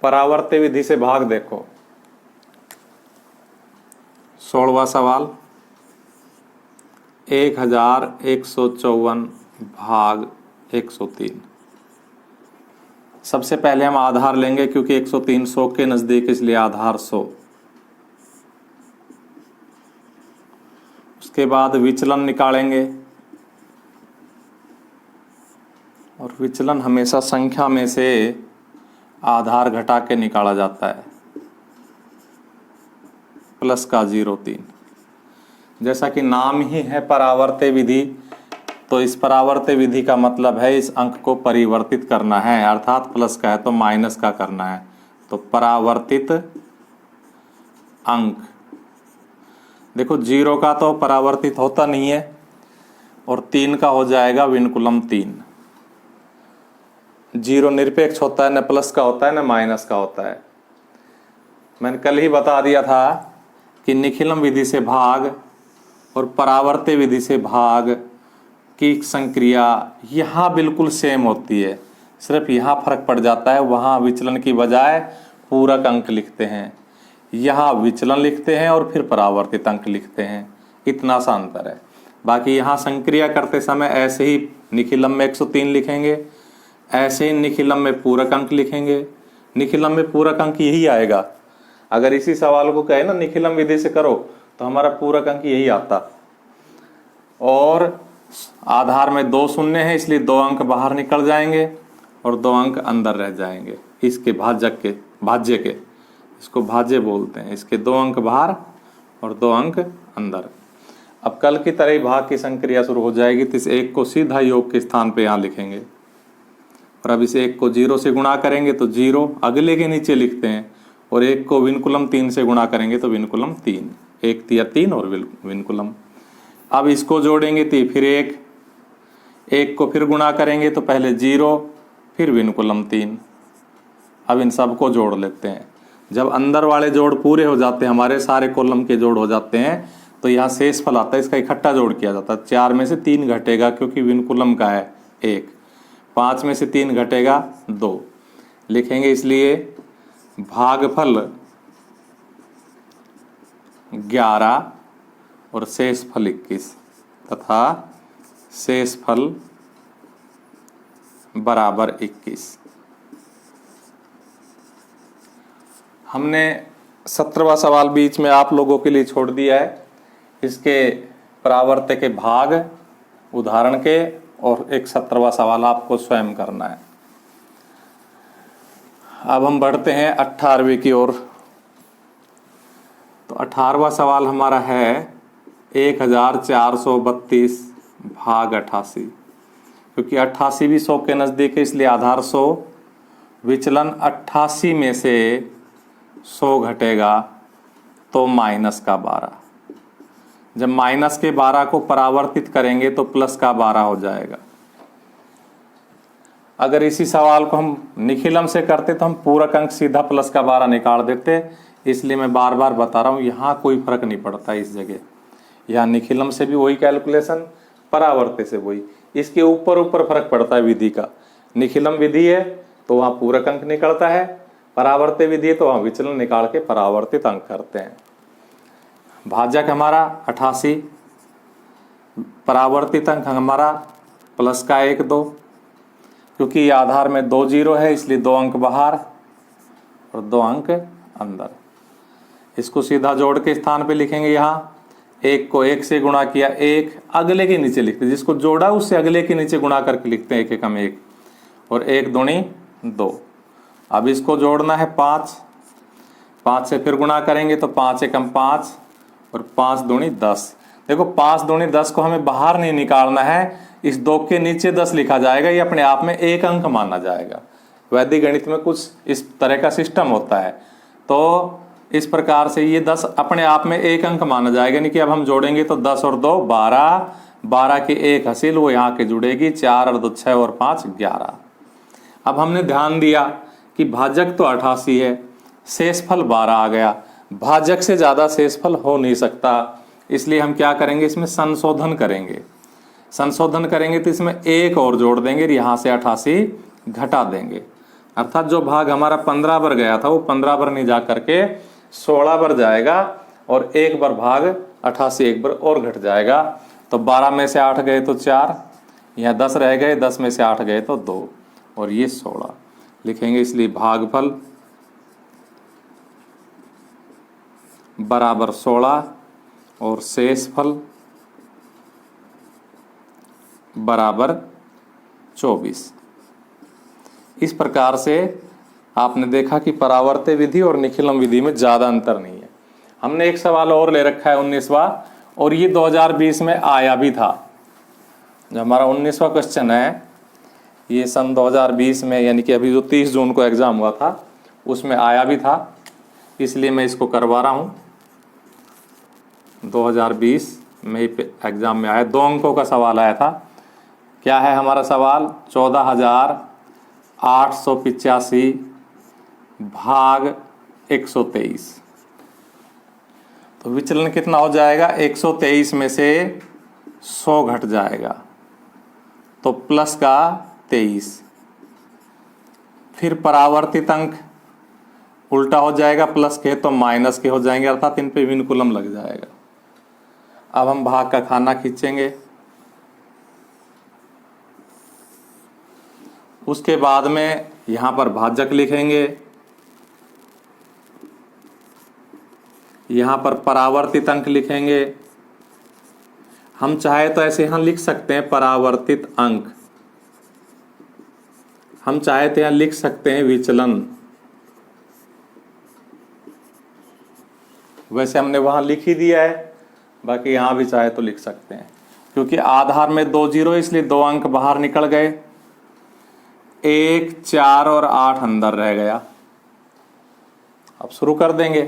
परावर्त्य विधि से भाग देखो। 16वां सवाल 1154 भाग 103। सबसे पहले हम आधार लेंगे क्योंकि 103 100 के नजदीक, इसलिए आधार 100। उसके बाद विचलन निकालेंगे और विचलन हमेशा संख्या में से आधार घटा के निकाला जाता है, प्लस का 0 3। जैसा कि नाम ही है परावर्त्य विधि, तो इस परावर्त्य विधि का मतलब है इस अंक को परिवर्तित करना है, अर्थात प्लस का है तो माइनस का करना है। तो परावर्तित अंक, देखो 0 का तो परावर्तित होता नहीं है और 3 का हो जाएगा विनकुलम 3। 0 निरपेक्ष होता है, न प्लस का होता है न माइनस का होता है। मैंने कल ही बता दिया था कि निखिलम विधि से भाग और परावर्त्य विधि से भाग की संक्रिया यहाँ बिल्कुल सेम होती है, सिर्फ यहाँ फर्क पड़ जाता है। वहाँ विचलन की बजाय पूरक अंक लिखते हैं, यहाँ विचलन लिखते हैं और फिर परावर्तित अंक लिखते हैं, इतना सा अंतर है। बाकी यहाँ संक्रिया करते समय ऐसे ही निखिलम में 103 लिखेंगे, ऐसे ही निखिलम में पूरक अंक लिखेंगे। निखिलम में पूरक अंक यही आएगा। अगर इसी सवाल को कहे ना निखिलम विधि से करो तो हमारा पूरक अंक यही आता। और आधार में 2 शून्य है, इसलिए 2 अंक बाहर निकल जाएंगे और 2 अंक अंदर रह जाएंगे। इसके भाज्य के इसको भाज्य बोलते हैं। इसके 2 अंक बाहर और 2 अंक अंदर। अब कल की तरह ही भाग की संक्रिया शुरू हो जाएगी, तो इस 1 को सीधा योग के स्थान पे यहाँ लिखेंगे और अब इस 1 को 0 से गुणा करेंगे तो 0 अगले के नीचे लिखते हैं, और 1 को विनकुलम 3 से गुणा करेंगे तो विनकुलम 3। 1 तिया 3 और विनकुलम। अब इसको जोड़ेंगे तो फिर 1 को फिर गुणा करेंगे तो पहले 0 फिर विनकुलम 3। अब इन सब को जोड़ लेते हैं। जब अंदर वाले जोड़ पूरे हो जाते हैं, हमारे सारे कॉलम के जोड़ हो जाते हैं, तो यहाँ शेष फल आता है, इसका इकट्ठा जोड़ किया जाता है। 4 में से 3 घटेगा क्योंकि विनकुलम का है 1। 5 में से 3 घटेगा 2 लिखेंगे, इसलिए भागफल 11 और शेष फल 21 तथा शेष फल बराबर 21। हमने 17वां सवाल बीच में आप लोगों के लिए छोड़ दिया है। इसके परावर्त्य के भाग उदाहरण के, और एक 17वां सवाल आपको स्वयं करना है। अब हम बढ़ते हैं 18वीं की ओर। तो 18वां सवाल हमारा है 1432 भाग 88। क्योंकि 88 भी 100 के नज़दीक है, इसलिए आधार 100। विचलन 88 में से 100 घटेगा तो माइनस का 12। जब माइनस के 12 को परावर्तित करेंगे तो प्लस का 12 हो जाएगा। अगर इसी सवाल को हम निखिलम से करते तो हम पूरक अंक सीधा प्लस का 12 निकाल देते, इसलिए मैं बार बार बता रहा हूँ यहाँ कोई फर्क नहीं पड़ता। इस जगह यहाँ निखिलम से भी वही कैलकुलेशन, परावर्त्य से वही। इसके ऊपर फर्क पड़ता है विधि का। निखिलम विधि है तो वहाँ पूरक अंक निकलता है, परावर्त्य विधि है तो वहाँ विचलन निकाल के परावर्तित अंक करते हैं। भाजक हमारा 88, परावर्तित अंक हमारा प्लस का 1 2। क्योंकि आधार में 2 0 है, इसलिए 2 अंक बाहर और 2 अंक अंदर। इसको सीधा जोड़ के स्थान पे लिखेंगे। यहाँ 1 को 1 से गुणा किया, 1 अगले के नीचे लिखते हैं, जिसको जोड़ा उससे अगले के नीचे गुणा करके लिखते हैं 1 एकम 1 और 1 दूनी 2। अब इसको जोड़ना है 5 से फिर गुणा करेंगे तो 5 एकम 5 और 5 दूनी 10। देखो 5 दूनी 10 को हमें बाहर नहीं निकालना है, इस 2 के नीचे 10 लिखा जाएगा, ये अपने आप में 1 अंक माना जाएगा। वैदिक गणित में कुछ इस तरह का सिस्टम होता है। तो इस प्रकार से ये 10 अपने आप में 1 अंक माना जाएगा। यानी कि अब हम जोड़ेंगे तो 10 और 2 12, 12 के 1 हासिल, वो यहाँ के जुड़ेगी, 4 और 2 6 और 5 11। अब हमने ध्यान दिया कि भाजक तो 88 है, शेषफल 12 आ गया। भाजक से ज़्यादा शेषफल हो नहीं सकता, इसलिए हम क्या करेंगे, इसमें संशोधन करेंगे। संशोधन करेंगे तो इसमें 1 और जोड़ देंगे, यहाँ से 88 घटा देंगे अर्थात जो भाग हमारा 15 बार गया था वो 15 बार नहीं जा करके 16 बार जाएगा और एक बार भाग 88 एक बार और घट जाएगा। तो 12 में से 8 गए तो 4, यहाँ 10 रह गए, 10 में से 8 गए तो 2 और ये 16 लिखेंगे। इसलिए भागफल बराबर 16 और शेषफल बराबर 24। इस प्रकार से आपने देखा कि परावर्त्य विधि और निखिलम विधि में ज़्यादा अंतर नहीं है। हमने एक सवाल और ले रखा है 19वां, और ये 2020 में आया भी था। जो हमारा 19वां क्वेश्चन है ये सन 2020 में, यानी कि अभी जो 30 जून को एग्ज़ाम हुआ था उसमें आया भी था, इसलिए मैं इसको करवा रहा हूँ। 2020 में एग्ज़ाम में आया, 2 अंकों का सवाल आया था। क्या है हमारा सवाल? 14,885 भाग 123। तो विचलन कितना हो जाएगा? 123 में से 100 घट जाएगा तो प्लस का 23। फिर परावर्तित अंक उल्टा हो जाएगा, प्लस के तो माइनस के हो जाएंगे, अर्थात इन पे विनुकुलम लग जाएगा। अब हम भाग का खाना खींचेंगे। उसके बाद में यहाँ पर भाजक लिखेंगे, यहाँ पर परावर्तित अंक लिखेंगे। हम चाहे तो ऐसे यहाँ लिख सकते हैं परावर्तित अंक, हम चाहे तो यहाँ लिख सकते हैं विचलन। वैसे हमने वहाँ लिख ही दिया है, बाकी यहाँ भी चाहे तो लिख सकते हैं। क्योंकि आधार में 2 जीरो, इसलिए 2 अंक बाहर निकल गए, 1, 4 और 8 अंदर रह गया। अब शुरू कर देंगे।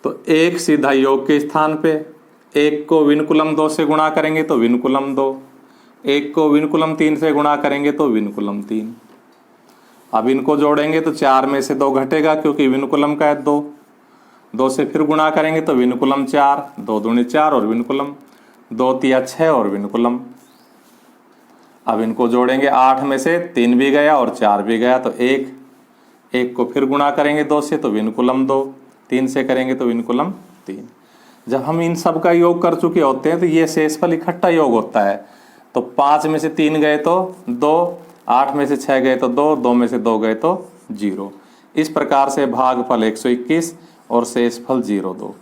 तो 1 सीधा योग के स्थान पे, 1 को विनुकुलम 2 से गुणा करेंगे तो विनुकुलम 2, 1 को विनुकुलम 3 से गुणा करेंगे तो विनुकुलम 3। अब इनको जोड़ेंगे तो 4 में से 2 घटेगा क्योंकि विनुकुलम का है 2, 2 से फिर गुणा करेंगे तो विनुकुलम 4, 2 दूनी 4 और विनुकुलम 2 तिया 6 और विनुकुलम। अब इनको जोड़ेंगे, 8 में से 3 भी गया और 4 भी गया तो 1, 1 को फिर गुणा करेंगे 2 से तो विनुकुलम 2, 3 से करेंगे तो विनुकुलम 3। जब हम इन सब का योग कर चुके होते हैं तो ये शेषफल इकट्ठा योग होता है। तो 5 में से 3 गए तो 2, 8 में से 6 गए तो 2, 2 में से 2 गए तो 0। इस प्रकार से भागफल 121 और शेषफल 0,2।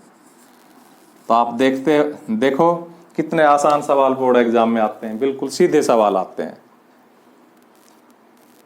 तो आप देखो कितने आसान सवाल बोर्ड एग्जाम में आते हैं, बिल्कुल सीधे सवाल आते हैं।